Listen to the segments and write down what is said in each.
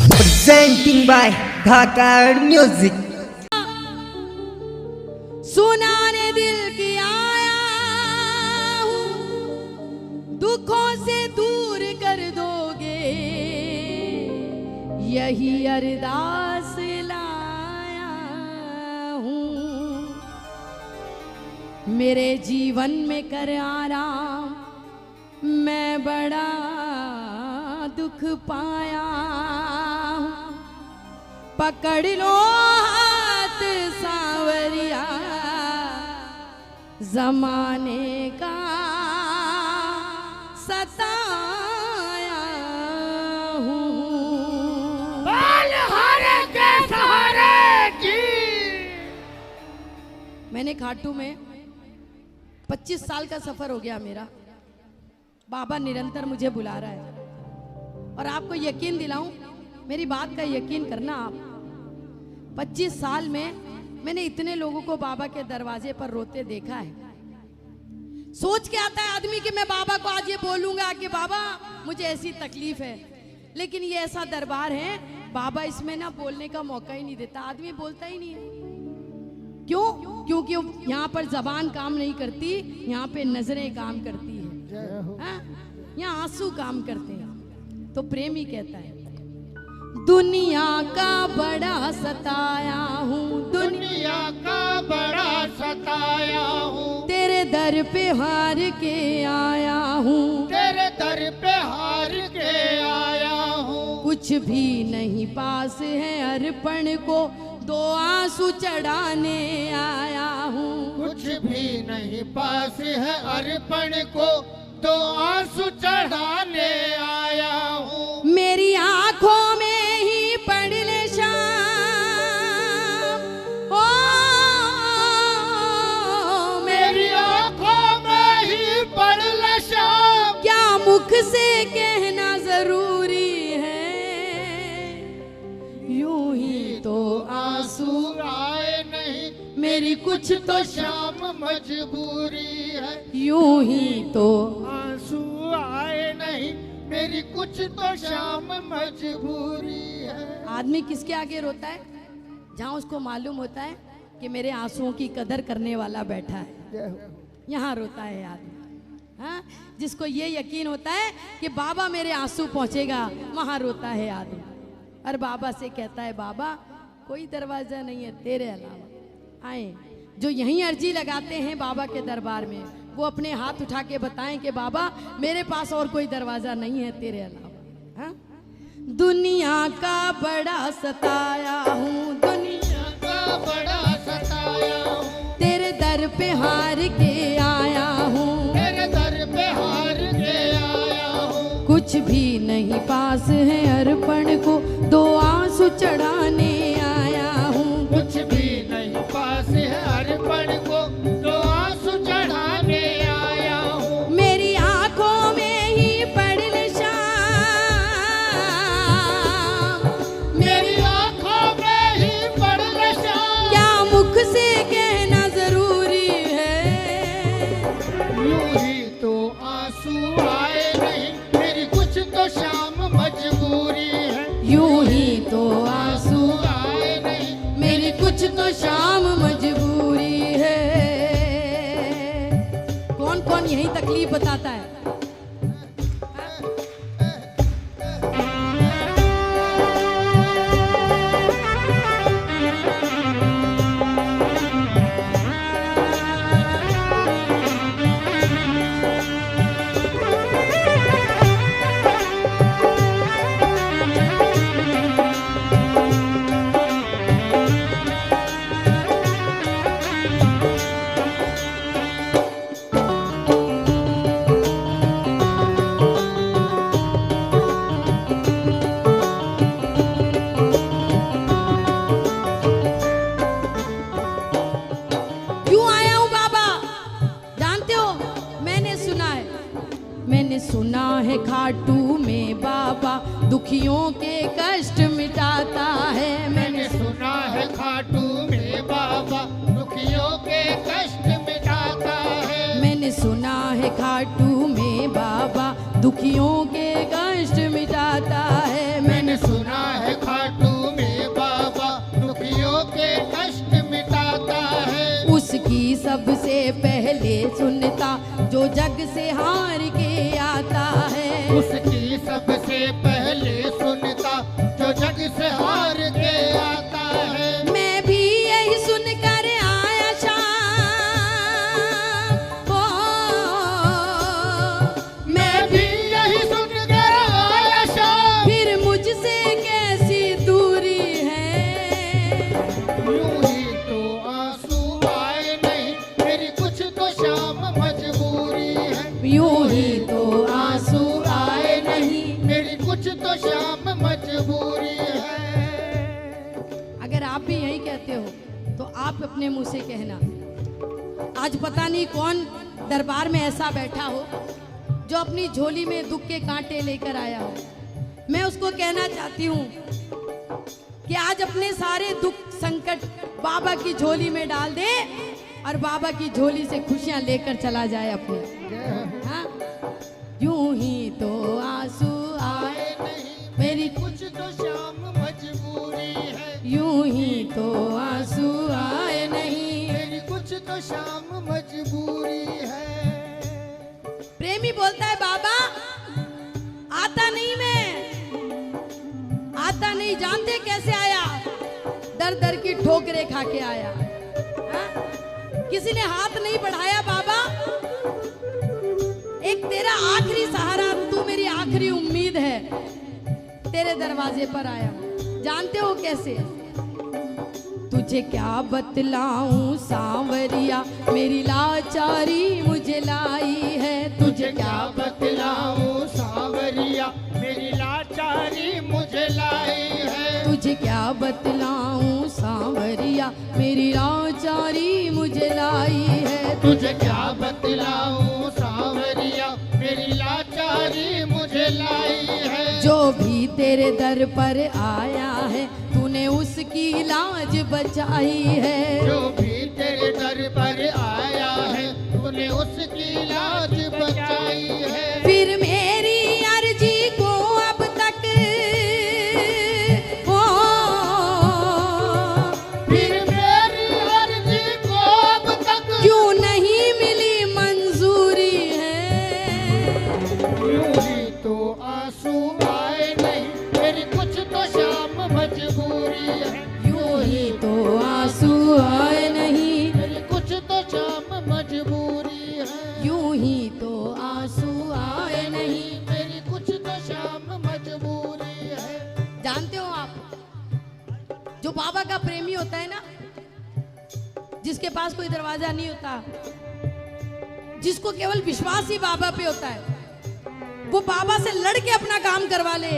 Presenting by Dhakar Music. सुनाने दिल की आया हूँ, दुखों से दूर कर दोगे, यही अरदास लाया हूँ। मेरे जीवन में कर आराम, मैं बड़ा दुख पाया हूँ। पकड़ लो हाथ सांवरिया, जमाने का सताया हूँ। के सहारे की। मैंने खाटू में 25 साल का सफर हो गया मेरा। बाबा निरंतर मुझे बुला रहा है और आपको यकीन दिलाऊं, मेरी बात का यकीन करना आप। 25 साल में मैंने इतने लोगों को बाबा के दरवाजे पर रोते देखा है। सोच के आता है आदमी कि मैं बाबा को आज ये बोलूंगा कि बाबा मुझे ऐसी तकलीफ है, लेकिन ये ऐसा दरबार है, बाबा इसमें ना बोलने का मौका ही नहीं देता। आदमी बोलता ही नहीं है। क्यों? क्योंकि यहाँ पर जबान काम नहीं करती, यहाँ पे नजरें काम करती है, यहाँ आंसू काम करते हैं। तो प्रेमी कहता है, दुनिया का बड़ा सताया हूँ, दुनिया का बड़ा सताया हूँ, तेरे दर पे हार के आया हूँ, तेरे दर पे हार के आया हूँ। कुछ भी नहीं पास है अर्पण को, दो आंसू चढ़ाने आया हूँ। कुछ भी नहीं पास है अर्पण को, दो आंसू चढ़ाने आया हूँ। मेरी आंखों में ही पड़ ले शाम, ओ मेरी आंखों में ही पड़ ले शाम। क्या मुख से कहना जरूरी है, यूं ही तो आंसू आए नहीं, मेरी कुछ तो शाम मजबूरी है। यूं ही तो आंसू आए नहीं, मेरी कुछ तो शाम मजबूरी है। आदमी किसके आगे रोता है? जहाँ उसको मालूम होता है कि मेरे आंसुओं की कदर करने वाला बैठा है, यहाँ रोता है आदमी। हाँ, जिसको ये यकीन होता है कि बाबा मेरे आंसू पहुँचेगा, वहाँ रोता है आदमी। और बाबा से कहता है, बाबा कोई दरवाजा नहीं है तेरे अलावा। आए जो यहीं अर्जी लगाते हैं बाबा के दरबार में, वो अपने हाथ उठा के बताएं कि बाबा मेरे पास और कोई दरवाजा नहीं है तेरे अलावा। हाँ? दुनिया का बड़ा सताया हूँ, दुनिया का बड़ा सताया हूँ, तेरे दर पे हार के आया हूँ, तेरे दर पे हार के आया हूँ। कुछ भी नहीं पास है अर्पण को, दो आंसू चढ़ाने आया हूँ। कुछ भी नहीं पास है अर्पण को, दो आंसू चढ़ाने आया हूँ। मेरी आंखों में ही पड़ ले शाम, मेरी आंखों में ही पड़ ले शाम। क्या मुख से कहना जरूरी है, यूं ही तो आंसू आए नहीं, मेरी कुछ तो शाम मजबूरी है। यूं ही तो आंसू आए नहीं, मेरी कुछ तो शाम मजबूरी है। कौन कौन यही तकलीफ बताता है? सुना है खाटू में बाबा दुखियों के कष्ट मिटाता है। मैंने सुना है खाटू में बाबा दुखियों के कष्ट मिटाता है। मैंने सुना है खाटू में बाबा दुखियों के कष्ट मिटाता तो श्याम मजबूरी है। अगर आप भी यही कहते हो तो आप अपने मुंह से कहना। आज पता नहीं कौन दरबार में ऐसा बैठा हो जो अपनी झोली में दुख के कांटे लेकर आया हो। मैं उसको कहना चाहती हूँ कि आज अपने सारे दुख संकट बाबा की झोली में डाल दे और बाबा की झोली से खुशियां लेकर चला जाए अपने। हाँ? यूं ही तो आंसू आए नहीं मेरी, कुछ तो श्याम मजबूरी है। यूं ही तो आंसू आए नहीं। मेरी कुछ तो श्याम मजबूरी है। प्रेमी बोलता है बाबा आता नहीं, मैं आता नहीं, जानते कैसे आया? दर दर की ठोकरें खा के आया। हाँ? किसी ने हाथ नहीं बढ़ाया बाबा, एक तेरा आखिरी सहारा, तू मेरी आखिरी उम्मीद है, तेरे दरवाजे पर आया। जानते हो कैसे? तुझे क्या बतलाऊं सांवरिया, मेरी लाचारी मुझे लाई है। तुझे क्या बतलाऊं सांवरिया, मेरी लाचारी मुझे लाई है। तुझे क्या बतलाऊं सांवरिया, मेरी लाचारी मुझे लाई है। तुझे क्या बतलाऊं सांवरिया, मेरी लाचारी मुझे लाई है। जो भी तेरे दर पर आया है तूने उसकी लाज बचाई है। जो भी तेरे दर पर आया है तूने उसकी लाज बचाई है। फिर मेरी अर्जी को अब तक ओ, फिर मेरी अर्जी को अब तक क्यों नहीं मिली मंजूरी है। यूं ही तो आंसू आए नहीं, मेरी कुछ तो श्याम मजबूरी है। यूं ही तो आंसू आए नहीं, मेरी कुछ तो श्याम मजबूरी है। यूं ही तो आंसू आए नहीं। मेरी कुछ तो श्याम मजबूरी है। जानते हो आप, जो बाबा का प्रेमी होता है ना, जिसके पास कोई दरवाजा नहीं होता, जिसको केवल विश्वास ही बाबा पे होता है, वो बाबा से लड़ के अपना काम करवा ले।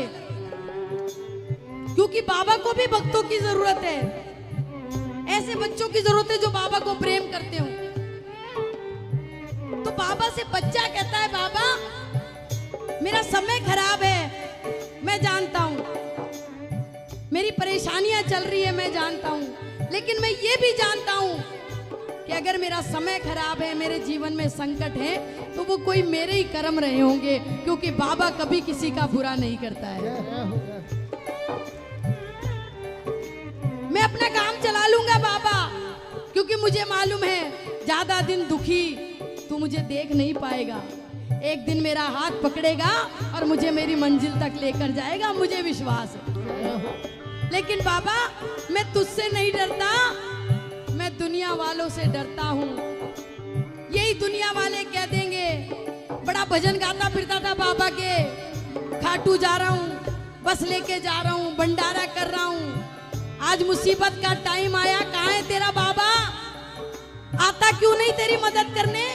क्योंकि बाबा को भी भक्तों की जरूरत है, ऐसे बच्चों की जरूरत है जो बाबा को प्रेम करते हो। तो बाबा से बच्चा कहता है बाबा मेरा समय खराब है, मैं जानता हूं, मेरी परेशानियां चल रही है, मैं जानता हूं, लेकिन मैं ये भी जानता हूं कि अगर मेरा समय खराब है, मेरे जीवन में संकट है, तो वो कोई मेरे ही कर्म रहे होंगे, क्योंकि बाबा कभी किसी का बुरा नहीं करता है। मैं अपना काम चला लूंगा बाबा, क्योंकि मुझे मालूम है ज्यादा दिन दुखी तू मुझे देख नहीं पाएगा। एक दिन मेरा हाथ पकड़ेगा और मुझे मेरी मंजिल तक लेकर जाएगा, मुझे विश्वास है। लेकिन बाबा मैं तुझसे नहीं डरता, मैं दुनिया वालों से डरता हूँ। यही दुनिया वाले कह देंगे बड़ा भजन गाता फिरता था बाबा के, खाटू जा रहा हूँ, बस लेके जा रहा हूँ, भंडारा कर रहा हूँ, आज मुसीबत का टाइम आया, कहाँ है तेरा बाबा, आता क्यों नहीं तेरी मदद करने।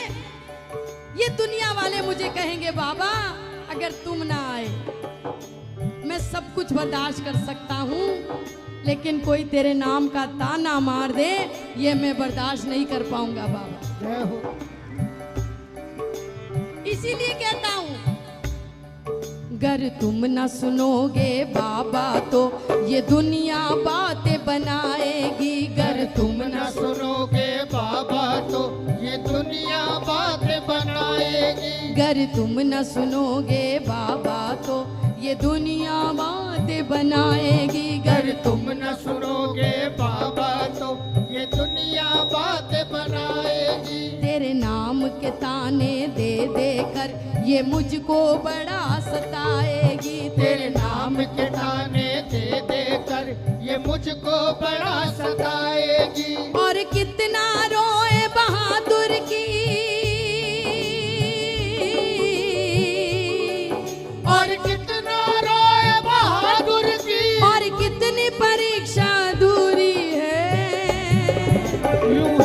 ये दुनिया वाले मुझे कहेंगे बाबा अगर तुम ना आए मैं सब कुछ बर्दाश्त कर सकता हूँ, लेकिन कोई तेरे नाम का ताना मार दे ये मैं बर्दाश्त नहीं कर पाऊंगा बाबा। इसीलिए कहता हूँ अगर तुम न सुनोगे बाबा तो ये दुनिया बातें बनाएगी। अगर तुम न सुनोगे बाबा तो ये दुनिया बातें बनाएगी। अगर तुम न सुनोगे बाबा तो ये दुनिया बातें बनाएगी। अगर तुम न सुनोगे बाबा तो ये दुनिया बातें बनाएगी। तेरे नाम के ताने दे दे कर ये मुझको बड़ा सताएगी। तेरे नाम के ताने दे दे कर ये मुझको बड़ा सताएगी। और कितना रोए बहादुर की, और कितना रोए बहादुर की, और कितनी परीक्षा दूरी है। यूं